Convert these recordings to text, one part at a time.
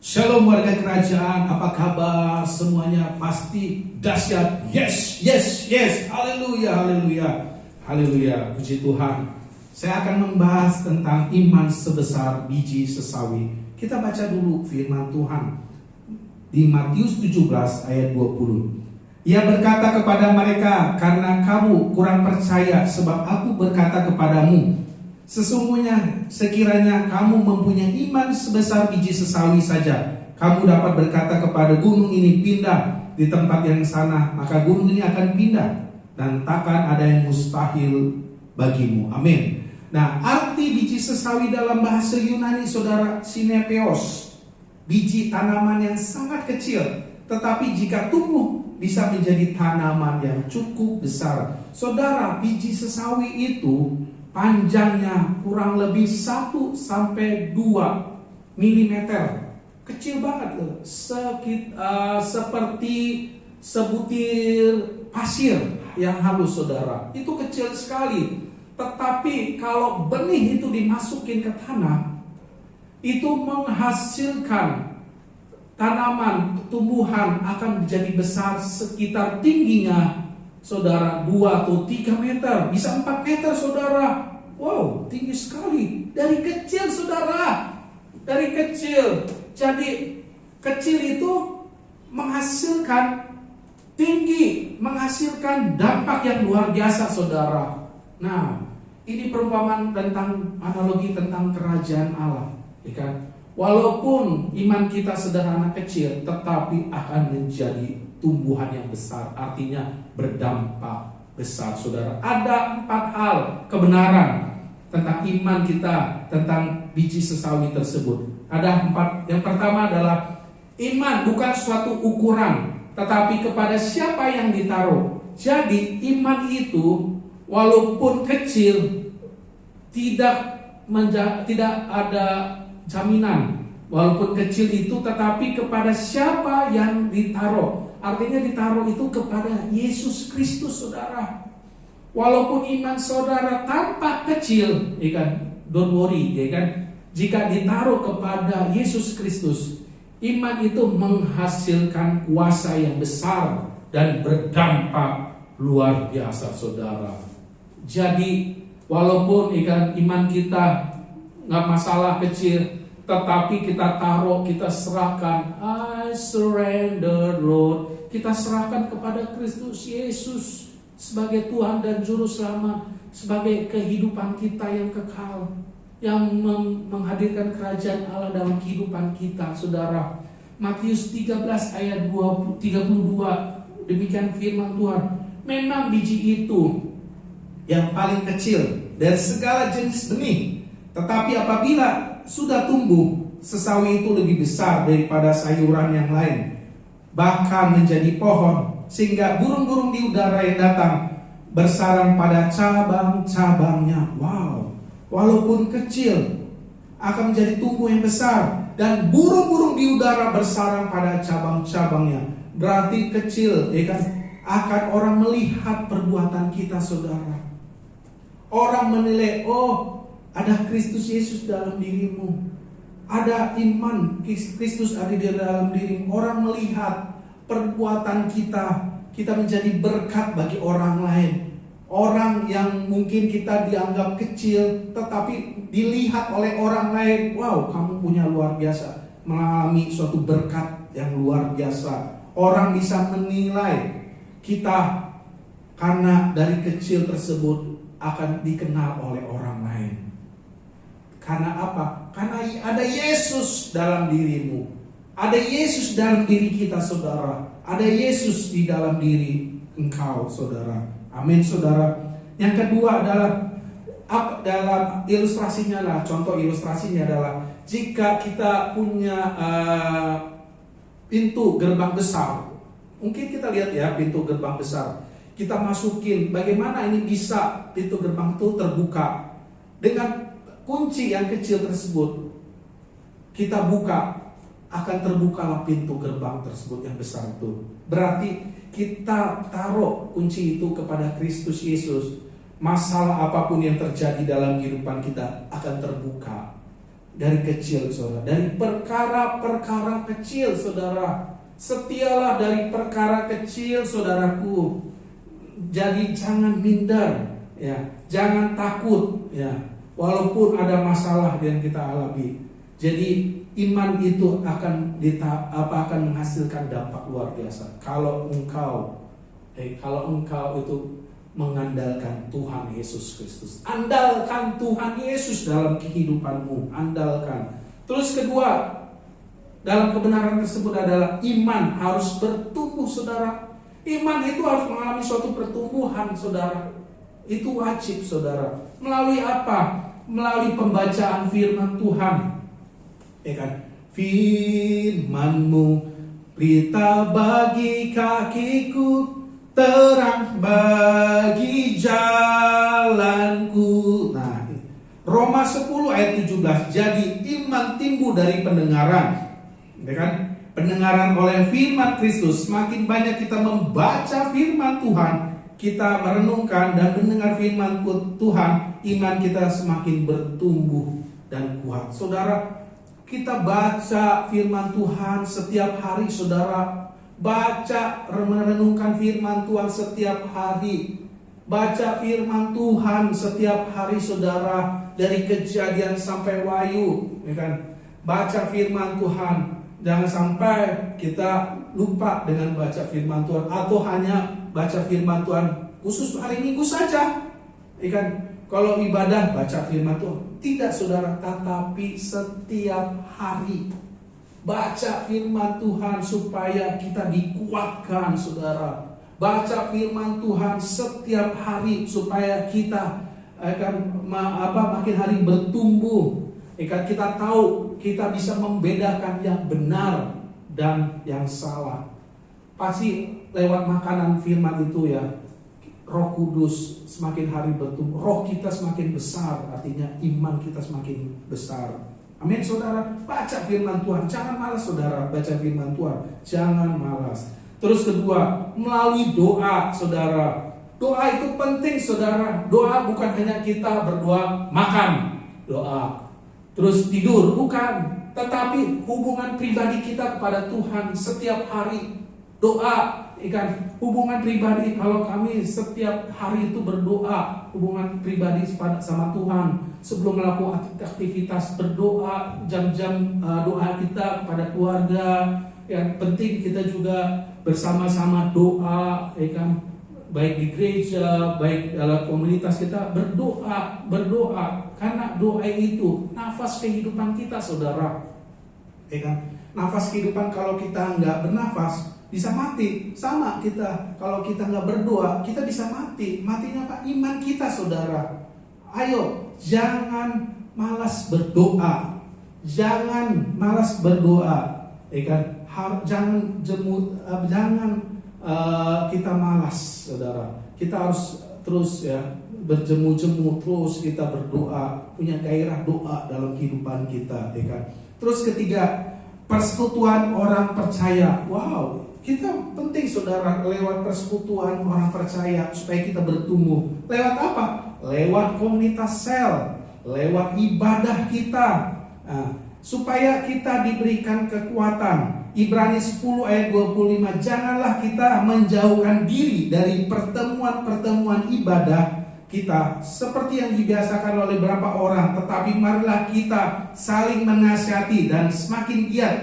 Shalom warga kerajaan, apa kabar semuanya? Pasti dahsyat. Yes, yes, yes. Haleluya, haleluya, haleluya. Puji Tuhan. Saya akan membahas tentang iman sebesar biji sesawi. Kita baca dulu firman Tuhan di Matius 17 ayat 20. Ia berkata kepada mereka, karena kamu kurang percaya, sebab aku berkata kepadamu, sesungguhnya sekiranya kamu mempunyai iman sebesar biji sesawi saja, kamu dapat berkata kepada gunung ini, pindah di tempat yang sana, maka gunung ini akan pindah, dan takkan ada yang mustahil bagimu. Amin. Nah, arti biji sesawi dalam bahasa Yunani, saudara, sinepeos, biji tanaman yang sangat kecil, tetapi jika tumbuh bisa menjadi tanaman yang cukup besar. Saudara, biji sesawi itu panjangnya kurang lebih 1 sampai 2 mm. Kecil banget loh. Seperti sebutir pasir yang halus, saudara. Itu kecil sekali. Tetapi kalau benih itu dimasukin ke tanah, itu menghasilkan tanaman, tumbuhan akan menjadi besar sekitar tingginya, saudara, 2 atau 3 meter, bisa 4 meter, saudara. Wow, tinggi sekali. Dari kecil, saudara. Dari kecil. Jadi, kecil itu menghasilkan tinggi, menghasilkan dampak yang luar biasa, saudara. Nah, ini perumpamaan tentang analogi tentang kerajaan Allah, ya kan? Walaupun iman kita sederhana kecil, tetapi akan menjadi tumbuhan yang besar, artinya berdampak besar, saudara. Ada 4 hal kebenaran tentang iman kita, tentang biji sesawi tersebut. Ada 4. Yang pertama adalah iman bukan suatu ukuran, tetapi kepada siapa yang ditaruh. Jadi iman itu walaupun kecil, tidak ada jaminan. Walaupun kecil itu, tetapi kepada siapa yang ditaruh. Artinya ditaruh itu kepada Yesus Kristus, saudara. Walaupun iman saudara tampak kecil, ya kan? Don't worry, ya kan? Jika ditaruh kepada Yesus Kristus, iman itu menghasilkan kuasa yang besar dan berdampak luar biasa, saudara. Jadi walaupun ya kan, iman kita nggak masalah kecil, tetapi kita taruh, kita serahkan. I surrender, Lord. Kita serahkan kepada Kristus Yesus sebagai Tuhan dan Juru Selamat, sebagai kehidupan kita yang kekal, yang menghadirkan kerajaan Allah dalam kehidupan kita, saudara. Matius 13 ayat 32, demikian firman Tuhan. Memang biji itu yang paling kecil dari segala jenis benih, tetapi apabila sudah tumbuh, sesawi itu lebih besar daripada sayuran yang lain, bahkan menjadi pohon, sehingga burung-burung di udara yang datang bersarang pada cabang-cabangnya. Wow, walaupun kecil akan menjadi tumbuh yang besar, dan burung-burung di udara bersarang pada cabang-cabangnya. Berarti kecil, ya kan? Akan orang melihat perbuatan kita, saudara. Orang menilai, oh, ada Kristus Yesus dalam dirimu, ada iman Kristus ada di dalam dirimu. Orang melihat perbuatan kita menjadi berkat bagi orang lain. Orang yang mungkin kita dianggap kecil, tetapi dilihat oleh orang lain, wow, kamu punya luar biasa, mengalami suatu berkat yang luar biasa. Orang bisa menilai kita karena dari kecil tersebut akan dikenal oleh orang lain. Karena apa? Karena ada Yesus dalam dirimu. Ada Yesus dalam diri kita, saudara. Ada Yesus di dalam diri engkau, saudara. Amin, saudara. Yang kedua adalah, dalam ilustrasinya lah, contoh ilustrasinya adalah, jika kita punya pintu gerbang besar. Mungkin kita lihat ya, pintu gerbang besar. Kita masukin, bagaimana ini bisa pintu gerbang itu terbuka. Dengan kunci yang kecil tersebut, kita buka, akan terbukalah pintu gerbang tersebut yang besar itu. Berarti kita taruh kunci itu kepada Kristus Yesus. Masalah apapun yang terjadi dalam kehidupan kita akan terbuka. dari kecil, saudara. Dari perkara-perkara kecil, saudara. Setialah dari perkara kecil, saudaraku. Jadi jangan minder, ya. Jangan takut, ya. Walaupun ada masalah yang kita alami. Jadi iman itu akan menghasilkan dampak luar biasa. Kalau engkau itu mengandalkan Tuhan Yesus Kristus. Andalkan Tuhan Yesus dalam kehidupanmu. Andalkan. Terus kedua, dalam kebenaran tersebut adalah iman harus bertumbuh, saudara. Iman itu harus mengalami suatu pertumbuhan, saudara. Itu wajib, saudara. Melalui apa? Melalui pembacaan firman Tuhan. Ya kan? Firman-Mu berita bagi kakiku, terang bagi jalanku. Nah, Roma 10 ayat 17. Jadi iman timbul dari pendengaran. Ya kan? Pendengaran oleh firman Kristus. Semakin banyak kita membaca firman Tuhan, kita merenungkan dan mendengar firman Tuhan, iman kita semakin bertumbuh dan kuat. Saudara, kita baca firman Tuhan setiap hari, saudara. Baca, merenungkan firman Tuhan setiap hari. Baca firman Tuhan setiap hari, saudara. Dari Kejadian sampai Wahyu, ya kan? Baca firman Tuhan. Jangan sampai kita lupa dengan baca firman Tuhan, atau hanya baca firman Tuhan khusus hari Minggu saja, ya kan? Kalau ibadah baca firman Tuhan, tidak, saudara, tetapi setiap hari baca firman Tuhan supaya kita dikuatkan, saudara. Baca firman Tuhan setiap hari supaya kita makin hari bertumbuh. Kita tahu, kita bisa membedakan yang benar dan yang salah. Pasti lewat makanan firman itu, ya. Roh Kudus semakin hari bertumbuh, roh kita semakin besar, artinya iman kita semakin besar. Amin, saudara. Baca firman Tuhan, jangan malas, saudara. Baca firman Tuhan, jangan malas. Terus kedua, melalui doa, saudara. Doa itu penting, saudara. Doa bukan hanya kita berdoa makan, doa terus tidur, bukan. Tetapi hubungan pribadi kita kepada Tuhan setiap hari. Doa, ikan hubungan pribadi. Kalau kami setiap hari itu berdoa, hubungan pribadi sama Tuhan, sebelum melakukan aktivitas berdoa, jam-jam doa kita kepada keluarga. Yang penting kita juga bersama-sama doa, ikan baik di gereja, baik dalam komunitas kita berdoa, karena doa itu nafas kehidupan kita, saudara. Ikan nafas kehidupan, kalau kita nggak bernafas bisa mati. Sama kita, kalau kita nggak berdoa, kita bisa mati. Matinya apa? Iman kita, saudara. Ayo, jangan malas berdoa. Jangan malas berdoa. Jangan kita malas, saudara. Kita harus terus, ya, berjemu-jemu, terus kita berdoa, punya gairah doa dalam kehidupan kita, ya kan? Terus ketiga, persekutuan orang percaya. Wow, kita penting, saudara, lewat persekutuan orang percaya supaya kita bertumbuh. Lewat apa? Lewat komunitas sel, lewat ibadah kita, supaya kita diberikan kekuatan. Ibrani 10 ayat 25, janganlah kita menjauhkan diri dari pertemuan-pertemuan ibadah kita seperti yang dibiasakan oleh beberapa orang, tetapi marilah kita saling menasihati dan semakin giat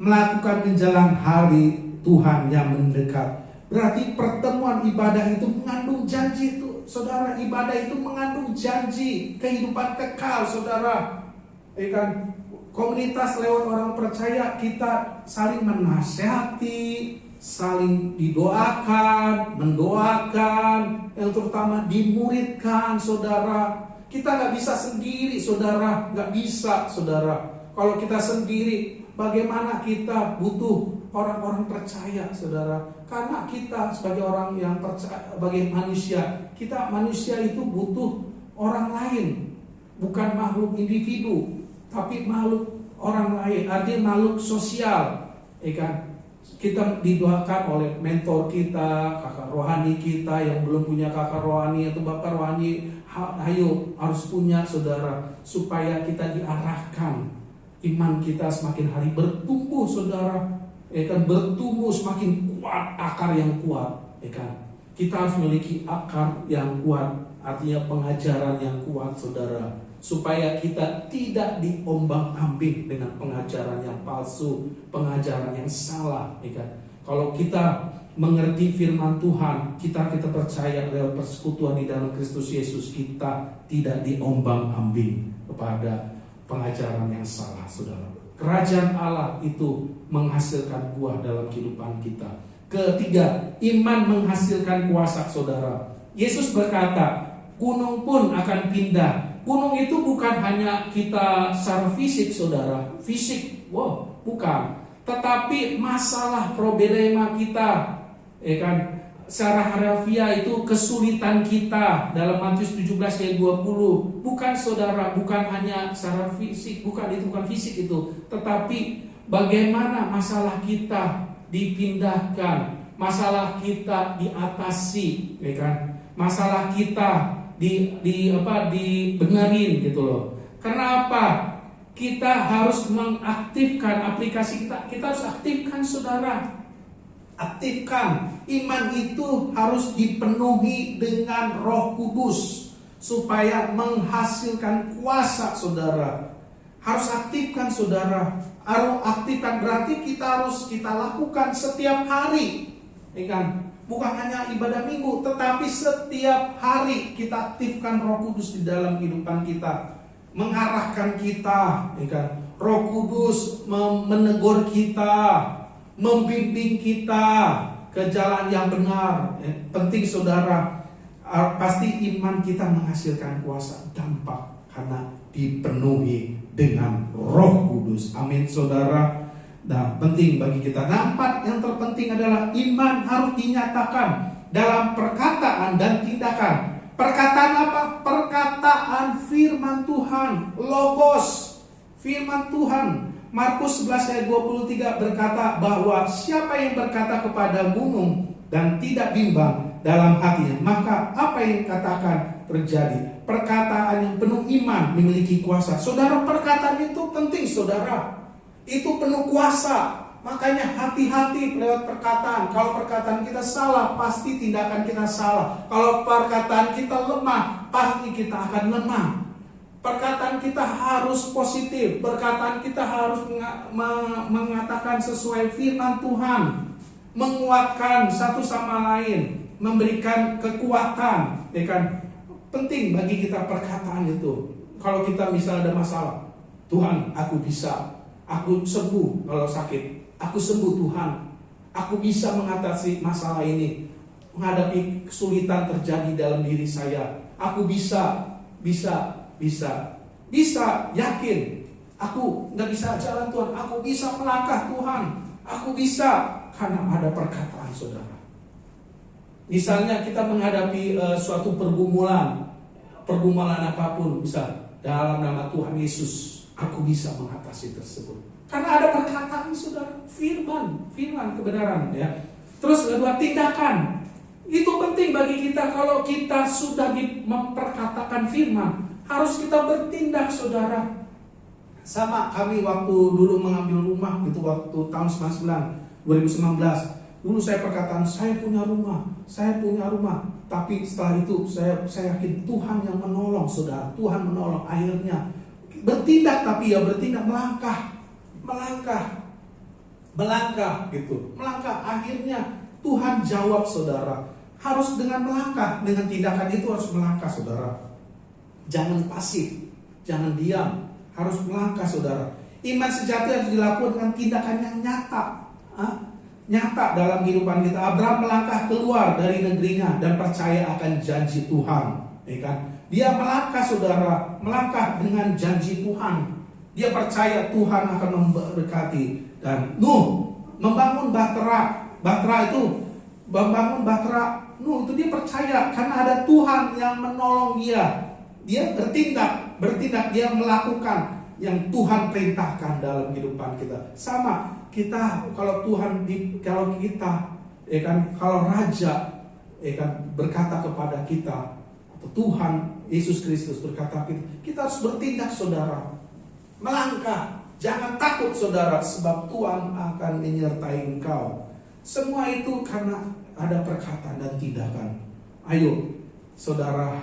melakukan menjelang hari Tuhan yang mendekat. Berarti pertemuan ibadah itu mengandung janji itu, saudara. Ibadah itu mengandung janji kehidupan kekal, saudara. Kan? Komunitas lewat orang percaya, kita saling menasihati, saling didoakan, mendoakan, yang terutama dimuridkan, saudara. Kita nggak bisa sendiri, saudara. Nggak bisa, saudara. Kalau kita sendiri, bagaimana? Kita butuh orang-orang percaya, saudara. Karena kita sebagai orang yang percaya, sebagai manusia, kita manusia itu butuh orang lain, bukan makhluk individu, tapi makhluk orang lain, artinya makhluk sosial, kan? Kita didoakan oleh mentor kita, kakak rohani kita yang belum punya kakak rohani atau bapak rohani, ayo harus punya, saudara, supaya kita diarahkan iman kita semakin hari bertumbuh, saudara, ya kan, bertumbuh semakin kuat, akar yang kuat, ya kan. Kita harus memiliki akar yang kuat, artinya pengajaran yang kuat, saudara, supaya kita tidak diombang-ambing dengan pengajaran yang palsu, pengajaran yang salah, ya kan. Kalau kita mengerti firman Tuhan, kita percaya lewat persekutuan di dalam Kristus Yesus, kita tidak diombang-ambing kepada pengajaran yang salah, saudara. Kerajaan Allah itu menghasilkan buah dalam kehidupan kita. Ketiga, iman menghasilkan kuasa, saudara. Yesus berkata, gunung pun akan pindah. Gunung itu bukan hanya kita secara fisik, saudara. Fisik, bukan. Tetapi masalah problema kita, ya kan, secara harafiah itu kesulitan kita dalam Matius 17 ayat 20. Bukan, saudara, bukan hanya secara fisik, bukan fisik itu, tetapi bagaimana masalah kita dipindahkan, masalah kita diatasi, ya kan? Masalah kita dibenerin gitu loh. Karena apa? Kita harus mengaktifkan aplikasi kita. Kita harus aktifkan, saudara. Aktifkan. Iman itu harus dipenuhi dengan Roh Kudus supaya menghasilkan kuasa, saudara. Harus aktifkan, saudara. Harus aktifkan berarti kita lakukan setiap hari, ya kan? Bukan hanya ibadah minggu, tetapi setiap hari kita aktifkan Roh Kudus di dalam kehidupan kita, mengarahkan kita, ya kan? Roh Kudus menegur kita, membimbing kita ke jalan yang benar. Penting, saudara, pasti iman kita menghasilkan kuasa, dampak karena dipenuhi dengan Roh Kudus. Amin, saudara. Nah, penting bagi kita. Nampak yang terpenting adalah iman harus dinyatakan dalam perkataan dan tindakan. Perkataan apa? Perkataan firman Tuhan, logos, firman Tuhan. Markus 11 ayat 23 berkata bahwa siapa yang berkata kepada gunung dan tidak bimbang dalam hatinya, maka apa yang katakan terjadi. Perkataan yang penuh iman memiliki kuasa. Saudara, perkataan itu penting, saudara. Itu penuh kuasa. Makanya hati-hati lewat perkataan. Kalau perkataan kita salah, pasti tindakan kita salah. Kalau perkataan kita lemah, pasti kita akan lemah. Perkataan kita harus positif. Perkataan kita harus mengatakan sesuai firman Tuhan, menguatkan satu sama lain, memberikan kekuatan, ya kan? Penting bagi kita perkataan itu. Kalau kita misalnya ada masalah, Tuhan, aku bisa, aku sembuh kalau sakit, aku sembuh Tuhan, aku bisa mengatasi masalah ini, menghadapi kesulitan terjadi dalam diri saya, aku bisa, yakin, aku nggak bisa jalan Tuhan, aku bisa melangkah Tuhan, aku bisa, karena ada perkataan, saudara. Misalnya kita menghadapi suatu pergumulan apapun, bisa dalam nama Tuhan Yesus, aku bisa mengatasi tersebut. Karena ada perkataan, saudara, firman kebenaran, ya. Terus kedua, tindakan. Itu penting bagi kita. Kalau kita sudah memperkatakan firman, harus kita bertindak, saudara. Sama kami waktu dulu mengambil rumah gitu, waktu tahun 2019. Dulu saya perkataan, saya punya rumah. Tapi setelah itu saya yakin Tuhan yang menolong, saudara. Tuhan menolong. Akhirnya bertindak, tapi ya bertindak, melangkah gitu. Melangkah, akhirnya Tuhan jawab, saudara. Harus dengan melangkah, dengan tindakan itu harus melangkah, saudara. Jangan pasif, jangan diam, harus melangkah, saudara. Iman sejati harus dilakukan dengan tindakan yang nyata. Nyata dalam kehidupan kita. Abraham melangkah keluar dari negerinya dan percaya akan janji Tuhan, ya kan? Dia melangkah, saudara, melangkah dengan janji Tuhan. Dia percaya Tuhan akan memberkati. Dan Nuh membangun bahtera Nuh itu dia percaya karena ada Tuhan yang menolong dia. Dia bertindak, dia melakukan yang Tuhan perintahkan dalam kehidupan kita. Sama kita, kalau raja, ya kan, berkata kepada kita, atau Tuhan Yesus Kristus berkata, kita harus bertindak, saudara, melangkah, Jangan takut saudara, sebab Tuhan akan menyertai engkau. Semua itu karena ada perkataan dan tindakan. Ayo saudara,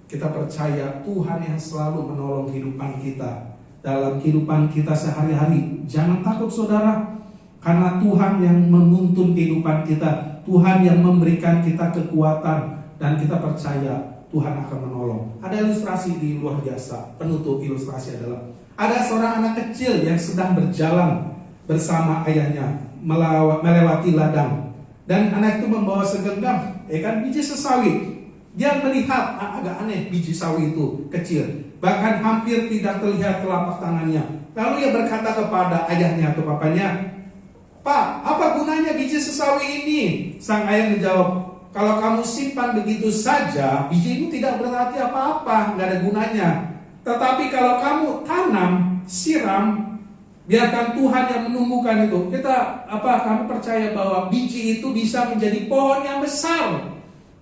kita percaya Tuhan yang selalu menolong kehidupan kita, dalam kehidupan kita sehari-hari. Jangan takut saudara, karena Tuhan yang menuntun kehidupan kita, Tuhan yang memberikan kita kekuatan, dan kita percaya Tuhan akan menolong. Ada ilustrasi di luar biasa. Penutup ilustrasi adalah ada seorang anak kecil yang sedang berjalan bersama ayahnya melewati ladang, dan anak itu membawa segenggam biji sesawi. Dia melihat agak aneh, biji sawi itu kecil, bahkan hampir tidak terlihat telapak tangannya. Lalu ia berkata kepada ayahnya atau papanya, "Pak, apa gunanya biji sesawi ini?" Sang ayah menjawab, "Kalau kamu simpan begitu saja, biji itu tidak berarti apa-apa, nggak ada gunanya. Tetapi kalau kamu tanam, siram, biarkan Tuhan yang menumbuhkan itu." Kamu percaya bahwa biji itu bisa menjadi pohon yang besar,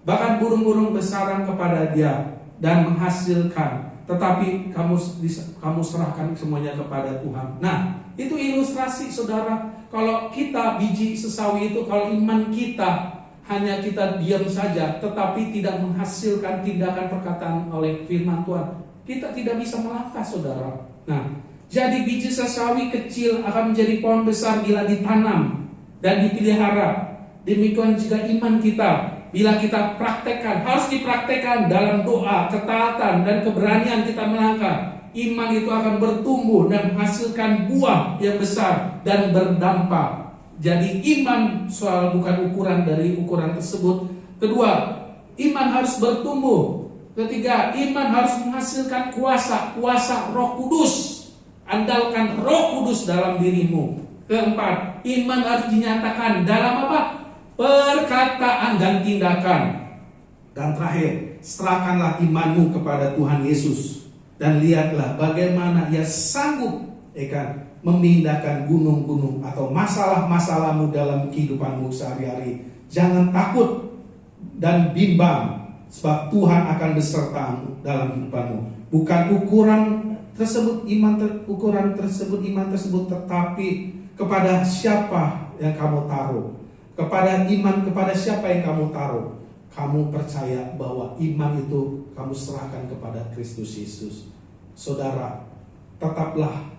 bahkan burung-burung bersarang kepada dia dan menghasilkan. Tetapi kamu serahkan semuanya kepada Tuhan. Nah, itu ilustrasi saudara. Kalau kita biji sesawi itu, kalau iman kita hanya kita diam saja, tetapi tidak menghasilkan tindakan perkataan oleh firman Tuhan, kita tidak bisa melangkah saudara. Nah, jadi biji sesawi kecil akan menjadi pohon besar bila ditanam dan dipelihara. Demikian juga iman kita, bila kita praktekkan, harus dipraktekkan dalam doa, ketaatan, dan keberanian kita melangkah. Iman itu akan bertumbuh dan menghasilkan buah yang besar dan berdampak. Jadi iman soal bukan ukuran dari ukuran tersebut. Kedua, iman harus bertumbuh. Ketiga, iman harus menghasilkan kuasa Roh Kudus. Andalkan Roh Kudus dalam dirimu. Keempat, iman harus dinyatakan dalam apa? Perkataan dan tindakan. Dan terakhir, serahkanlah imanmu kepada Tuhan Yesus, dan lihatlah bagaimana Ia sanggup memindahkan gunung-gunung atau masalah-masalahmu dalam kehidupanmu sehari-hari. Jangan takut dan bimbang, sebab Tuhan akan besertamu dalam kehidupanmu. Bukan ukuran tersebut iman tersebut, tetapi kepada siapa yang kamu taruh. Kepada siapa yang kamu taruh. Kamu percaya bahwa iman itu kamu serahkan kepada Kristus Yesus. Saudara, tetaplah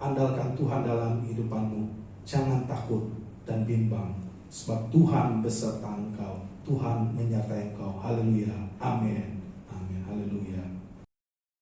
andalkan Tuhan dalam kehidupanmu. Jangan takut dan bimbang, sebab Tuhan beserta engkau. Tuhan menyertai engkau. Haleluya. Amin. Amin. Haleluya.